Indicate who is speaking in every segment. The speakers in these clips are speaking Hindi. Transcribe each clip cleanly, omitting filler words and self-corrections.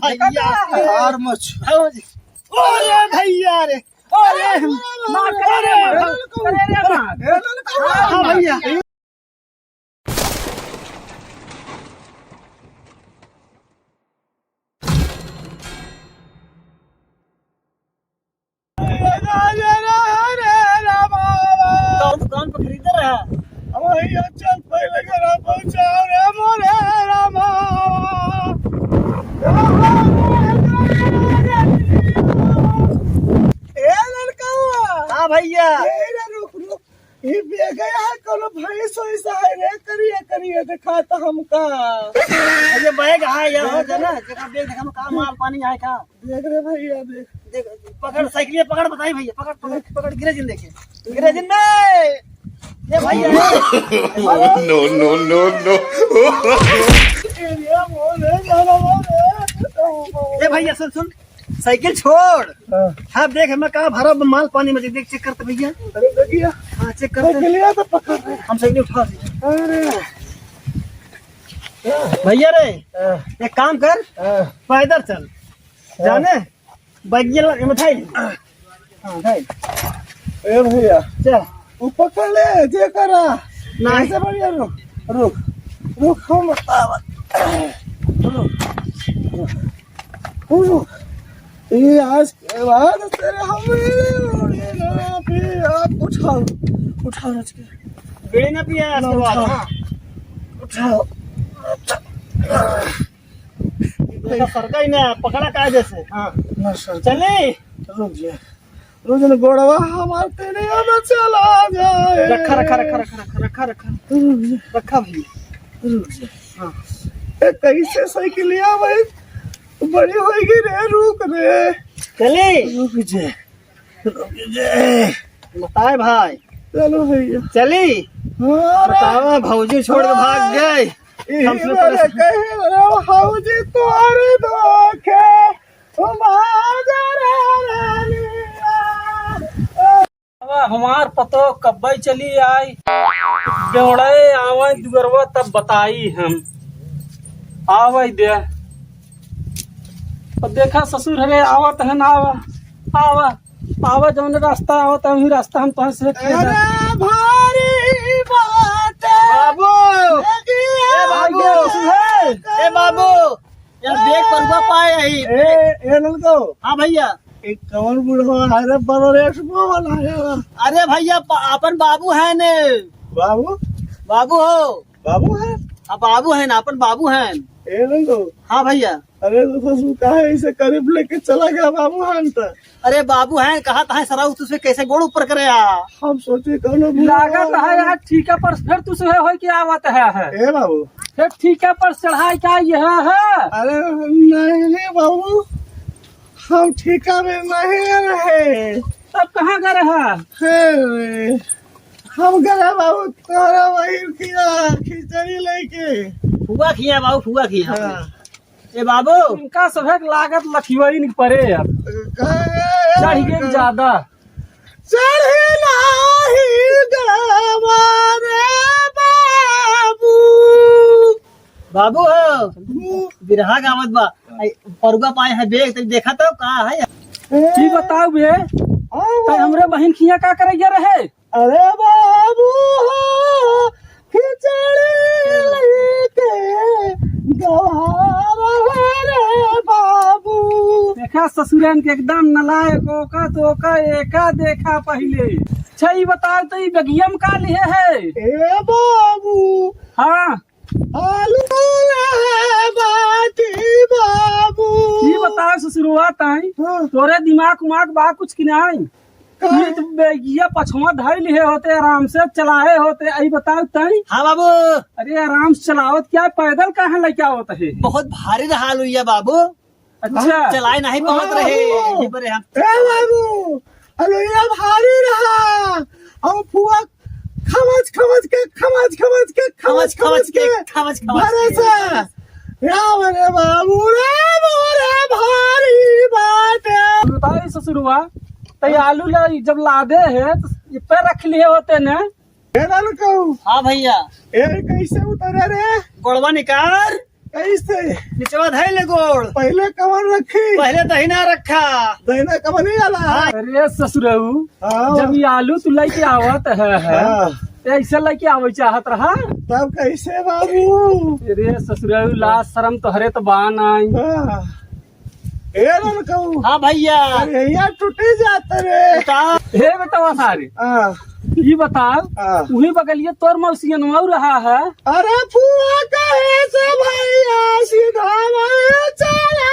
Speaker 1: यार मच
Speaker 2: अरे भैया रे अरे हाँ भैया दुकान पर खरीद रहा
Speaker 1: भैया चल पहले घर पहुंचाओ रे मोरे रामा ए लड़का
Speaker 2: हाँ भैया
Speaker 1: रुक रुक ये बे गया है कोनो भाई सोईसा है रे करिए करिए दिखाता हमका
Speaker 2: अरे बैग है यहाँ जना जगह बैग देखा हम कहाँ माल पानी है का
Speaker 1: देख रे भैया देख
Speaker 2: देख पकड़ साइकिल पकड़ बताई भैया पकड़ पकड़ पकड़ गिरे जिन देखे गिरे जिन में ये भैया
Speaker 3: No, no, no, no.
Speaker 2: ये भैया सुन सुन साइकिल छोड़ हाँ देख मैं कहाँ भरा माल पानी में देख चेक करते भैया
Speaker 1: अरे देखिए
Speaker 2: हाँ चेक करते
Speaker 1: लिया तो पकड़ रहे
Speaker 2: हम साइकिल उठा
Speaker 1: अरे
Speaker 2: भैया रे एक काम कर पैदल चल जाने बैगिया मिठाई हाँ भाई
Speaker 1: ए भैया
Speaker 2: चल
Speaker 1: वो पकड़ ले जे करा
Speaker 2: नहीं
Speaker 1: ऐसे बढ़िया रुक रुक रुक हम बतावत रुक रुक ये आज के बाद तेरे हमें पे आप उठाओ उठाओ रच के
Speaker 2: बीड़ी ना पिया इसके बाद हाँ
Speaker 1: उठाओ
Speaker 2: देखा सरका ही ना पकड़ा का जैसे हाँ
Speaker 1: ना सर
Speaker 2: चले
Speaker 1: रुक जा रोजन गोड़वा हमार तेरे अब चला जाए
Speaker 2: रखा रखा रखा रखा रखा रखा रखा
Speaker 1: रुक जा
Speaker 2: रखा भैया
Speaker 1: रुक जा
Speaker 2: हाँ
Speaker 1: ए कैसे साइकिलिया भाई बड़ी होगी रे रुक रे
Speaker 2: चले
Speaker 1: रुक जा
Speaker 2: बताए भाई
Speaker 1: चलो भैया
Speaker 2: चली
Speaker 1: हाँ
Speaker 2: बतावा भौजी छोड़ के भाग गए हमसे
Speaker 1: हाउजी तुम्हारे धोखे
Speaker 4: हमार पतो कब्बई चली आई बेवड़े आवे दुगरवा तब बताई हम आवे दे अब देखा ससुर हरे आवत है ना आवा आवा जौन रास्ता आवत है वही रास्ता हम तुम से
Speaker 1: भारी बात
Speaker 2: बाबू ए बाबू यार देख परुआ पाए यही
Speaker 1: ए लड़को
Speaker 2: हाँ भैया
Speaker 1: एक कौन बुढ़वा अरे बड़ो रेक्स वाला है
Speaker 2: अरे भैया अपन बाबू है ने
Speaker 1: बाबू
Speaker 2: बाबू हो
Speaker 1: बाबू है
Speaker 2: हाँ बाबू है ना अपन बाबू है
Speaker 1: ए लड़को
Speaker 2: हाँ भैया
Speaker 1: अरे तो ससुर कहा इसे करीब लेके चला गया बाबू हन तो
Speaker 2: अरे बाबू है कहा था सराउ तुझे कैसे गोड़ ऊपर करे
Speaker 1: हम सोचे कौन
Speaker 4: लागत है यार ठीका पर फिर तुझे हो कि आवत है
Speaker 1: ए बाबू
Speaker 4: फिर ठीका पर चढ़ाई क्या यह है
Speaker 1: अरे नहीं बाबू हम ठेका में नहीं रहे
Speaker 4: तब कहाँ गए है
Speaker 1: हम गए बाबू तोरा वही किया खिचड़ी लेके
Speaker 2: फुआ खिया बाबू फुआ खिया
Speaker 1: हाँ।
Speaker 2: ए बाबू
Speaker 4: इनका सभे लागत लखीवई नहीं पड़े अब चढ़ गए ज्यादा
Speaker 1: चढ़े नाही गवारे बाबू
Speaker 2: बाबू हो बिरहा गावत बा परुआ पाए है बेग तक देखा तो कहा है
Speaker 4: की बताओ बे तो हमरे बहन खिया का करे रहे
Speaker 1: अरे बाबू खिचड़ी लेके गवारा रे बाबू
Speaker 4: देखा ससुरन के एकदम नलायक ओका तो ओका एका देखा पहले छई बताओ तो ई बगियम का लिए है
Speaker 1: ए बाबू
Speaker 4: हाँ
Speaker 1: आलू बाटी बाबू
Speaker 4: ये बताओ ससुरुआ ताई तोरे दिमाग उमाग बा कुछ कि नहीं ये तो बेगिया पछुआ धैल है होते आराम से चलाए होते आई बताओ ताई
Speaker 2: हाँ बाबू
Speaker 4: अरे आराम से चलावत क्या पैदल कहाँ लेके आवत है
Speaker 2: बहुत भारी हाल हुई है बाबू
Speaker 4: अच्छा
Speaker 2: चलाए नहीं पहुंच रहे यहीं पर हम
Speaker 1: ए बाबू अलुया भारी रहा हम फुआ खमच खमच के खमच खमच के
Speaker 2: खमच खमच के खमच
Speaker 1: भरे
Speaker 2: खमच
Speaker 1: से राम रे बाबू रे मोरे भारी बात
Speaker 4: बताओ ससुरुआ तो आलू जब लादे है तो ये पे रख लिए होते न
Speaker 1: कहू
Speaker 2: हाँ भैया
Speaker 1: ए कैसे उतरे रे
Speaker 2: गोड़वा निकाल
Speaker 1: कैसे
Speaker 2: निचवा धैल गोड़
Speaker 1: पहले कमर रखी
Speaker 2: पहले दहिना रखा
Speaker 1: दहीना कमर नहीं आला।
Speaker 4: अरे ससुरऊ
Speaker 1: हाँ।
Speaker 4: जब ये आलू तू लेके आवत है
Speaker 1: हाँ।
Speaker 4: तो ऐसे लेके आवे चाहत रहा।
Speaker 1: तब कैसे बाबू।
Speaker 4: अरे ससुरऊ लाज शर्म तोहरे तो बान आई।
Speaker 1: हाँ। ए रन कहू
Speaker 2: हाँ भैया
Speaker 1: यहाँ टूटी जाते रे।
Speaker 4: हे बेटा सारे
Speaker 1: हाँ।
Speaker 4: ये बताओ
Speaker 1: हाँ।
Speaker 4: वही बगलिए तोर मौसी अनुमाऊ रहा है।
Speaker 1: अरे फुआ कहे से भैया सीधा मैं चला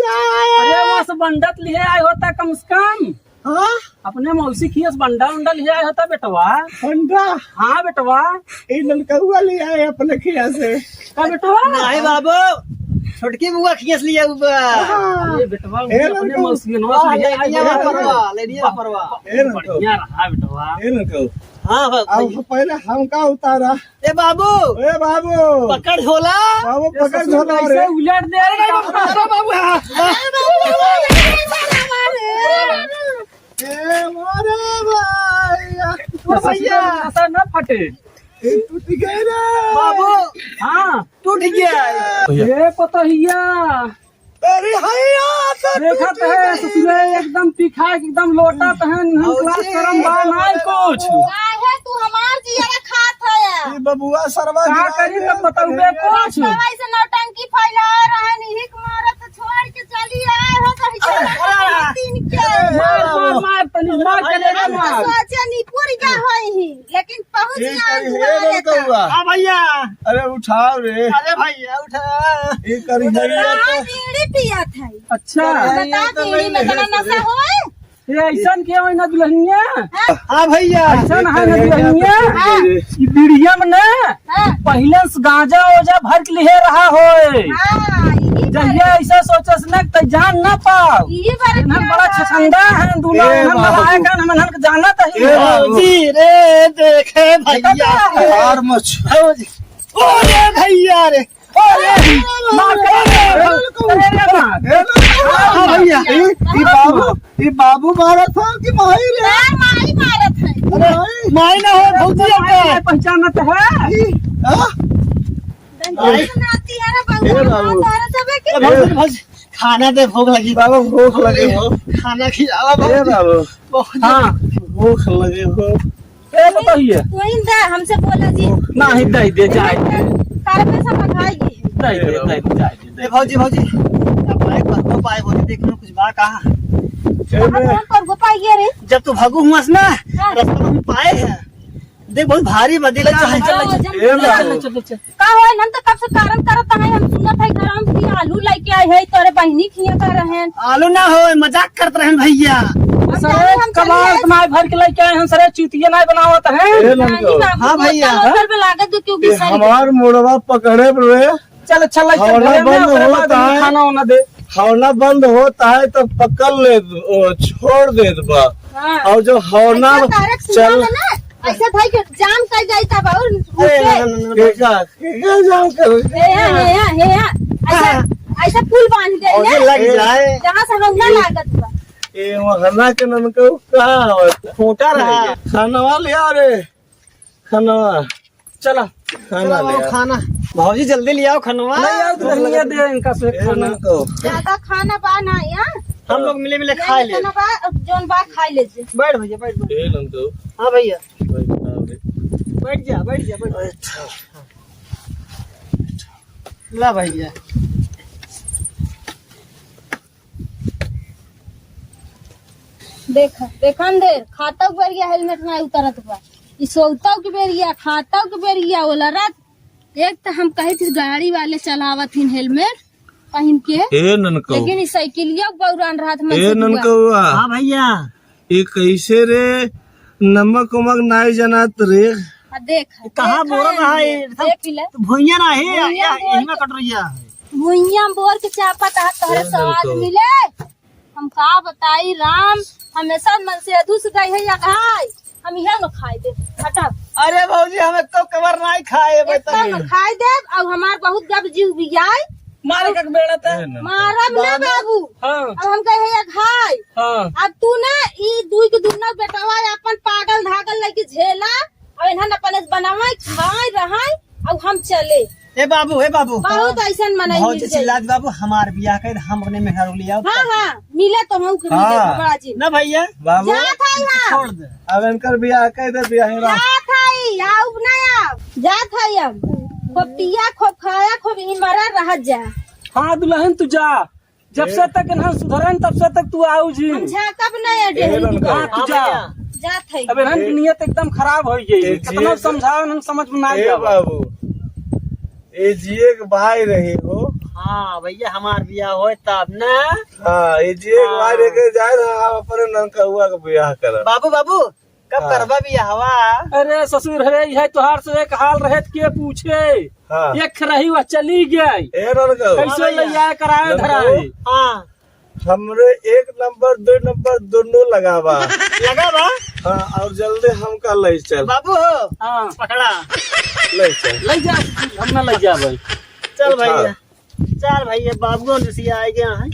Speaker 1: जाए।
Speaker 4: अरे वहाँ से बंडत लिए आए होता कम से कम।
Speaker 1: हाँ
Speaker 4: अपने मौसी खियस बंडा उंडा लिए आए होता बेटवा।
Speaker 1: अंडा
Speaker 4: हाँ बेटवा।
Speaker 1: ये लड़का ले आए अपने खिया से।
Speaker 4: का बेटवा
Speaker 2: नहीं बाबू छोटकी बुआ खींच लिया
Speaker 1: हाँ।
Speaker 4: ये बेटवा
Speaker 1: ए
Speaker 4: अपने
Speaker 1: लड़का।
Speaker 4: मौसी अनुमाऊ लिए आए
Speaker 2: लेडिया
Speaker 4: होता।
Speaker 2: परवा लेडिया परवा
Speaker 1: ए लड़का
Speaker 4: बढ़िया रहा बेटवा।
Speaker 1: ए लड़का
Speaker 2: हाँ
Speaker 1: अब पहले हम का उतारा।
Speaker 2: ए बाबू
Speaker 1: ए बाबू
Speaker 2: पकड़ झोला
Speaker 1: बाबू
Speaker 4: ये
Speaker 1: पकड़
Speaker 4: ससुर
Speaker 1: झोला
Speaker 4: ऐसे
Speaker 1: रे।
Speaker 4: उलट दे रे
Speaker 2: बाबू
Speaker 1: ए मोरे भैया
Speaker 4: भैया ऐसा न फटे।
Speaker 1: ये टूट गए रे
Speaker 2: बाबू
Speaker 4: हाँ
Speaker 2: टूट गया
Speaker 4: ये पतहिया
Speaker 1: अरे हैया तो
Speaker 4: देखत है ससुर एकदम तीखा एकदम लोटा पहन क्लास करम बान आए कुछ
Speaker 5: काहे तू हमार जिया खात है
Speaker 1: ये बबुआ सरवा
Speaker 4: का करी तब बताऊबे कुछ।
Speaker 5: दवाई से नौटंकी फैला रहा निहिक मारत छोड़ के चली आए हो कहीं तीन के
Speaker 4: मार मार मार तनी मार चले रे मार।
Speaker 5: सोचे नी पूरी क्या होई ही लेकिन पहुंच
Speaker 1: ये
Speaker 5: गया
Speaker 1: करी हे लड़का।
Speaker 2: हाँ भैया
Speaker 1: अरे उठाओ रे।
Speaker 2: अरे भैया उठा
Speaker 1: ये करी हैया तो
Speaker 5: बीड़ी पियत है
Speaker 4: अच्छा
Speaker 5: बता बीड़ी में तना नशा होए
Speaker 4: ये ऐसन के होई ना दुल्हनिया
Speaker 2: हाँ भैया
Speaker 4: ऐसन है ना दुल्हनिया ई बीड़िया में ना
Speaker 5: हां
Speaker 4: पहले से गांजा ओजा भर के लिए रहा होए
Speaker 5: हां
Speaker 4: जहिया ऐसा सोचस न त जान न पाओ।
Speaker 5: ये बार
Speaker 4: इन्हन बड़ा छछंदा है दूल्हा
Speaker 1: ए
Speaker 4: इन्हन
Speaker 1: बाबू।
Speaker 4: मलाएगा हमन के जानत है।
Speaker 1: ए बाबू।
Speaker 2: जी रे देखे भैया
Speaker 1: हार मच।
Speaker 2: ओरे भैया रे ओरे
Speaker 4: मार करे रे मार।
Speaker 2: हाँ भैया
Speaker 1: ये बाबू मारा था कि माही रे।
Speaker 5: माई मारत है
Speaker 2: माई ना हो भौजिया का
Speaker 4: पहचानत है।
Speaker 1: हाँ?
Speaker 5: सुनाती है रे
Speaker 1: ए
Speaker 5: बबुआ
Speaker 1: बाबू।
Speaker 5: तारा सबे के
Speaker 2: भौजी भौजी खाना दे भूख लगी
Speaker 1: बाबा भूख लगे हो।
Speaker 2: खाना खिलावा
Speaker 1: ए बाबू
Speaker 2: बहुत
Speaker 4: हाँ
Speaker 1: भूख लगे हो।
Speaker 4: ए बताइए
Speaker 5: कोई दे हमसे बोला जी
Speaker 4: नहीं दे दे जाए
Speaker 5: कार पैसा मंगाएगी
Speaker 4: दे दे जाए
Speaker 2: ए भौजी भौजी अब बाइक पर हो पाए भौजी देख लो कुछ बा कहा
Speaker 5: कहां पर गो पाइए रे
Speaker 2: जब तू भागू हुआ ना रास्ता में हम पाए हैं देख बहुत भारी बदल
Speaker 1: ए बाबू
Speaker 5: का होय हम तो कब से कारण करत है हम सुनत है घर में कि आलू लेके आए है तोरे बहिनी खिया कर रहे हैं
Speaker 2: आलू ना हो मजाक करते रहे भैया
Speaker 4: सरे कबाड़ बनाए भर के लेके आए हम सरे चूतिया नहीं बनावत है।
Speaker 1: ए
Speaker 5: नहीं
Speaker 1: लड़का
Speaker 5: बाबू
Speaker 2: हाँ भैया।
Speaker 5: होटल पे लागत क्योंकि
Speaker 1: ये हमार मोड़वा पकड़े रे।
Speaker 4: चल चल
Speaker 1: हौला बंद होता है।
Speaker 4: खाना वाना दे।
Speaker 1: हौला बंद होता है तो पकड़ ले छोड़ दे बा।
Speaker 5: हां
Speaker 1: और जो हौला चल
Speaker 5: ऐसा भाई के जाम कर जाता बाबू
Speaker 1: के जाम कर
Speaker 5: हे ऐसा ऐसा पुल बांध दे
Speaker 2: और ये
Speaker 5: ना
Speaker 2: लग जाए
Speaker 5: जहां से हम ना लागत बा
Speaker 1: ये वहना के ननको कहाँ होता
Speaker 2: छोटा रहा
Speaker 1: खाना लिया रे खाना
Speaker 4: चला
Speaker 1: खाना
Speaker 2: चलो
Speaker 1: लिया
Speaker 2: खाना भौजी जल्दी ले आओ खनवा
Speaker 4: नहीं आओ दुल्हनिया दे इनका से
Speaker 1: ए
Speaker 4: खाना।
Speaker 1: ननको
Speaker 5: ज्यादा खाना बा ना यार
Speaker 2: हम लोग मिले मिले खा ले
Speaker 5: खाना बा जोन बा खा ले जे
Speaker 2: बैठ भैया बैठ
Speaker 1: ए ननको
Speaker 2: हाँ भैया
Speaker 1: बैठ जा रे।
Speaker 2: बैठ जा बैठ ला भैया
Speaker 5: देखन दे खाता के बेरिया हेलमेट ना उतरत बा ई सोता के बेरिया खाता के बेरिया ओला रात एक तो हम कही थी गाड़ी वाले चलावत हिन हेलमेट पहन के
Speaker 1: ए ननको
Speaker 5: लेकिन ई साइकिलिया बौरान रात में
Speaker 1: ए ननको
Speaker 2: हाँ भैया
Speaker 1: ये कैसे रे नमक उमक नाई जनात रे
Speaker 5: देख
Speaker 2: कहाँ बोरा रहा है
Speaker 5: देख ले
Speaker 2: भैया ना है
Speaker 5: भुइयां
Speaker 2: यही में कट रही है
Speaker 5: भुइया बोर के चापत है तोहरे स्वाद मिले हम का बताई राम हमेशा मन से अधूस गई है या खाई हम यह न खाई दे हटा
Speaker 2: अरे भौजी हमें तो कवर नहीं खाए
Speaker 5: इतना न खाई दे अब हमार बहुत गब जीव बियाई
Speaker 4: मारे का बेड़ा था।
Speaker 5: मारब ना बाबू
Speaker 4: हाँ
Speaker 5: अब हम कहे या खाई
Speaker 4: हाँ
Speaker 5: अब तू ना ई दुई के दुना बेटवा अपन पागल धागल लेके झेला और इन्हन अपन बनावा खाई रहाई अब हम चले।
Speaker 2: ए बाबू
Speaker 5: बहुत ऐसा मनाई
Speaker 2: बहुत
Speaker 5: मिल जाई।
Speaker 2: चिल्लात बाबू हमार बियाह कर हम अपने मेहर लिया
Speaker 5: हाँ हाँ मिले तो हम
Speaker 1: हाँ।
Speaker 5: बड़ा जी
Speaker 2: ना भैया
Speaker 1: बाबू
Speaker 5: जात है हम
Speaker 2: छोड़ दे।
Speaker 1: अब इनकर बियाह कह दे बियाह
Speaker 5: जात है आउ ना आउ जात है हम खूब पिया खूब खाया खूब इमरा रह जा।
Speaker 4: हाँ दुल्हन तू जा, जब से तक ना सुधरन तब से तक तू आओ जी।
Speaker 5: हम झाकब नहीं है डेहरी
Speaker 1: ए,
Speaker 5: दुकान।
Speaker 4: हाँ तू जा।
Speaker 5: जात है
Speaker 4: अब इन्हन की नीयत एकदम खराब हो गई,
Speaker 1: ए,
Speaker 4: कितना
Speaker 1: जी।
Speaker 4: समझाओ इन्हन समझ में ना
Speaker 1: ए
Speaker 4: आया।
Speaker 1: बाबू ये जिए के भाई रही हो।
Speaker 2: हाँ भैया हमार बियाह हो तब ना।
Speaker 1: हाँ ये जिए के भाई लेके जाए ना हम अपने ननका हुआ का बियाह कर।
Speaker 2: बाबू कब
Speaker 1: हाँ।
Speaker 2: करबा बियाह हवा?
Speaker 4: अरे ससुर है यह तोहार से एक हाल रहे के पूछे।
Speaker 1: हाँ
Speaker 4: एक रही वह चली गई,
Speaker 1: ए ननका
Speaker 4: कैसे ले जाए कराए धराए।
Speaker 2: हाँ
Speaker 1: हमरे 1 नंबर 2 नंबर दोनों लगावा।
Speaker 2: लगा बा
Speaker 1: हाँ और जल्दी हमका ले चल।
Speaker 2: बाबू हो
Speaker 4: हाँ
Speaker 2: पकड़ा।
Speaker 1: ले चल
Speaker 4: ले जा, हम ना ले जा भाई।
Speaker 2: चल
Speaker 1: उठा।
Speaker 2: भैया चल भैया बाबू जैसे आ गया है।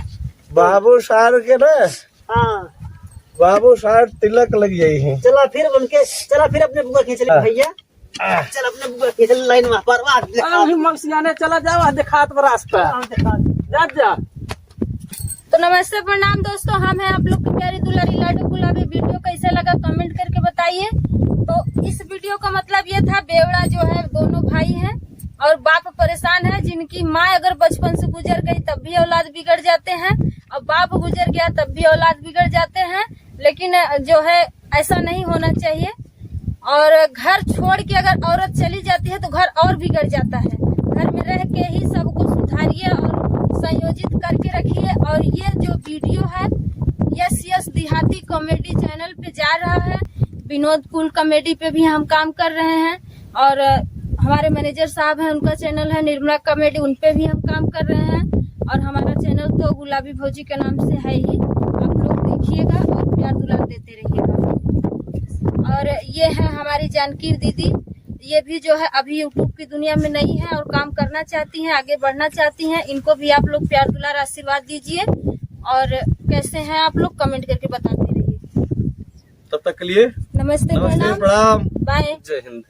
Speaker 1: बाबू सार के ना
Speaker 2: हाँ
Speaker 1: बाबू सार तिलक लग जाई है।
Speaker 2: चला फिर अपने बुआ खींच ले
Speaker 1: हाँ।
Speaker 2: भैया। चल अपने बुआ खींच ले लाइन में परवाह
Speaker 4: अरे मौसियाने चला जाओ दिखात पर रास्ता जा जा।
Speaker 5: तो नमस्ते प्रणाम दोस्तों, हम हैं आप लोग की प्यारी दुलारी लाडो गुलाबी। वीडियो कैसे लगा कमेंट करके बताइए। तो इस वीडियो का मतलब ये था, बेवड़ा जो है दोनों भाई हैं और बाप परेशान है, जिनकी माँ अगर बचपन से गुजर गई तब भी औलाद बिगड़ जाते हैं और बाप गुजर गया तब भी औलाद बिगड़ जाते हैं। लेकिन जो है ऐसा नहीं होना चाहिए और घर छोड़ के अगर औरत चली जाती है तो घर और बिगड़ जाता है। घर में रह के ही सबको सुधारिए और संयोजित करके रखिए। और ये जो वीडियो है यस देहाती कॉमेडी चैनल पे जा रहा है, विनोद कुल कॉमेडी पे भी हम काम कर रहे हैं और हमारे मैनेजर साहब हैं, उनका चैनल है निर्मला कॉमेडी, उन पे भी हम काम कर रहे हैं। और हमारा चैनल तो गुलाबी भौजी के नाम से है ही, आप लोग देखिएगा और प्यार दुलार देते रहिएगा। और ये है हमारी जानकी दीदी, ये भी जो है अभी यूट्यूब की दुनिया में नई है और काम करना चाहती हैं, आगे बढ़ना चाहती हैं। इनको भी आप लोग प्यार दुलार आशीर्वाद दीजिए और कैसे हैं आप लोग कमेंट करके बताते रहिए।
Speaker 1: तब तक के लिए
Speaker 5: नमस्ते
Speaker 1: नमस्ते
Speaker 5: प्रणाम
Speaker 1: प्रणाम
Speaker 5: बाय।
Speaker 1: जय हिंद।